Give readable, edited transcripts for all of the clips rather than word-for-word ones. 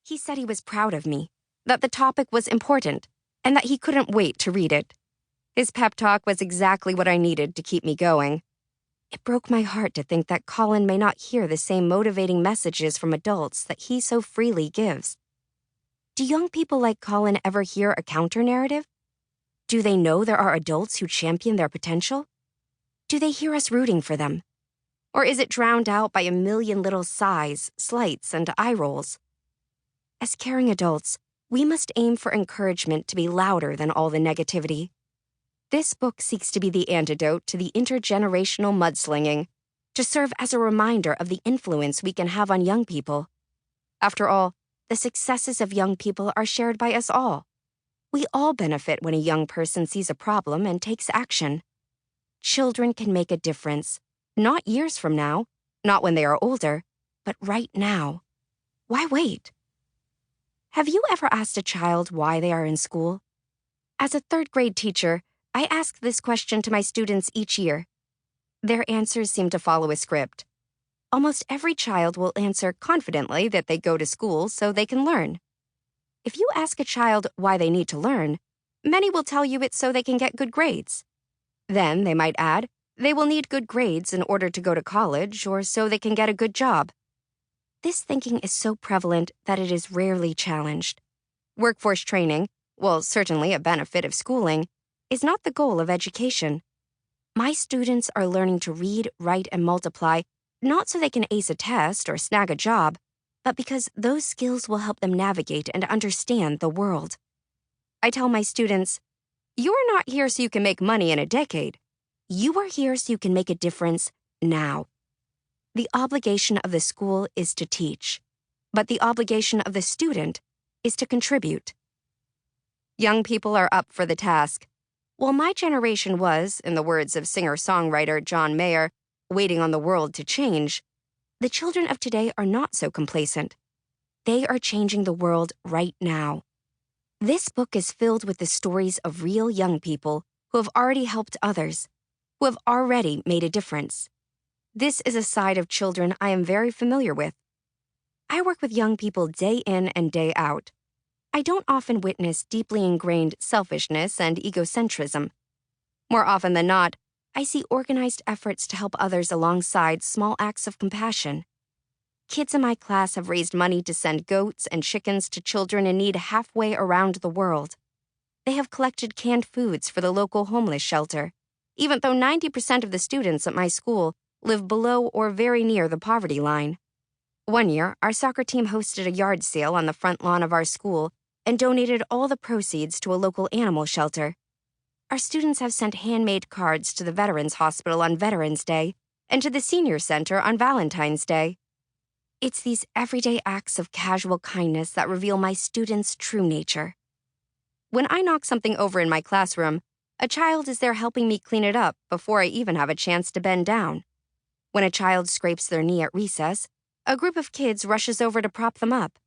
He said he was proud of me, that the topic was important, and that he couldn't wait to read it. His pep talk was exactly what I needed to keep me going. It broke my heart to think that Colin may not hear the same motivating messages from adults that he so freely gives. Do young people like Colin ever hear a counter-narrative? Do they know there are adults who champion their potential? Do they hear us rooting for them? Or is it drowned out by a million little sighs, slights, and eye rolls? As caring adults, we must aim for encouragement to be louder than all the negativity. This book seeks to be the antidote to the intergenerational mudslinging, to serve as a reminder of the influence we can have on young people. After all, the successes of young people are shared by us all. We all benefit when a young person sees a problem and takes action. Children can make a difference, not years from now, not when they are older, but right now. Why wait? Have you ever asked a child why they are in school? As a third-grade teacher, I ask this question to my students each year. Their answers seem to follow a script. Almost every child will answer confidently that they go to school so they can learn. If you ask a child why they need to learn, many will tell you it's so they can get good grades. Then, they might add, they will need good grades in order to go to college or so they can get a good job. This thinking is so prevalent that it is rarely challenged. Workforce training, while certainly a benefit of schooling, is not the goal of education. My students are learning to read, write, and multiply, not so they can ace a test or snag a job, but because those skills will help them navigate and understand the world. I tell my students, you are not here so you can make money in a decade. You are here so you can make a difference now. The obligation of the school is to teach, but the obligation of the student is to contribute. Young people are up for the task. While my generation was, in the words of singer-songwriter John Mayer, waiting on the world to change, the children of today are not so complacent. They are changing the world right now. This book is filled with the stories of real young people who have already helped others, who have already made a difference. This is a side of children I am very familiar with. I work with young people day in and day out. I don't often witness deeply ingrained selfishness and egocentrism. More often than not, I see organized efforts to help others alongside small acts of compassion. Kids in my class have raised money to send goats and chickens to children in need halfway around the world. They have collected canned foods for the local homeless shelter, even though 90% of the students at my school live below or very near the poverty line. One year, our soccer team hosted a yard sale on the front lawn of our school and donated all the proceeds to a local animal shelter. Our students have sent handmade cards to the Veterans Hospital on Veterans Day and to the Senior Center on Valentine's Day. It's these everyday acts of casual kindness that reveal my students' true nature. When I knock something over in my classroom, a child is there helping me clean it up before I even have a chance to bend down. When a child scrapes their knee at recess, a group of kids rushes over to prop them up.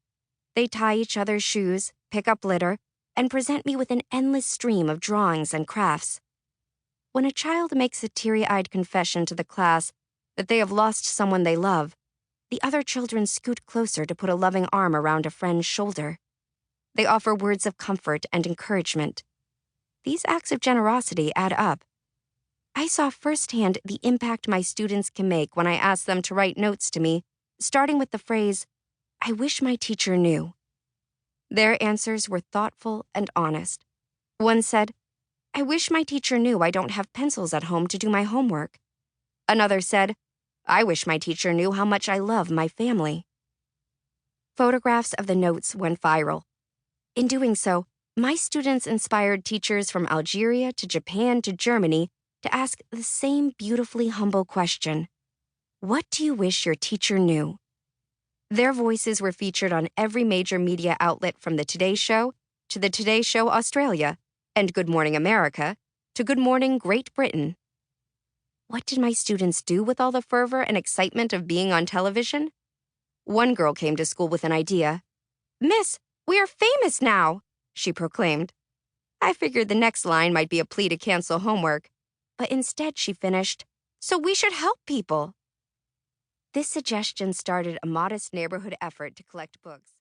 They tie each other's shoes, pick up litter, and present me with an endless stream of drawings and crafts. When a child makes a teary-eyed confession to the class that they have lost someone they love, the other children scoot closer to put a loving arm around a friend's shoulder. They offer words of comfort and encouragement. These acts of generosity add up. I saw firsthand the impact my students can make when I ask them to write notes to me, starting with the phrase, "I wish my teacher knew." Their answers were thoughtful and honest. One said, "I wish my teacher knew I don't have pencils at home to do my homework." Another said, "I wish my teacher knew how much I love my family." Photographs of the notes went viral. In doing so, my students inspired teachers from Algeria to Japan to Germany to ask the same beautifully humble question: what do you wish your teacher knew? Their voices were featured on every major media outlet from The Today Show to The Today Show Australia and Good Morning America to Good Morning Great Britain. What did my students do with all the fervor and excitement of being on television? One girl came to school with an idea. "Miss, we are famous now," she proclaimed. I figured the next line might be a plea to cancel homework, but instead she finished, "So we should help people." This suggestion started a modest neighborhood effort to collect books.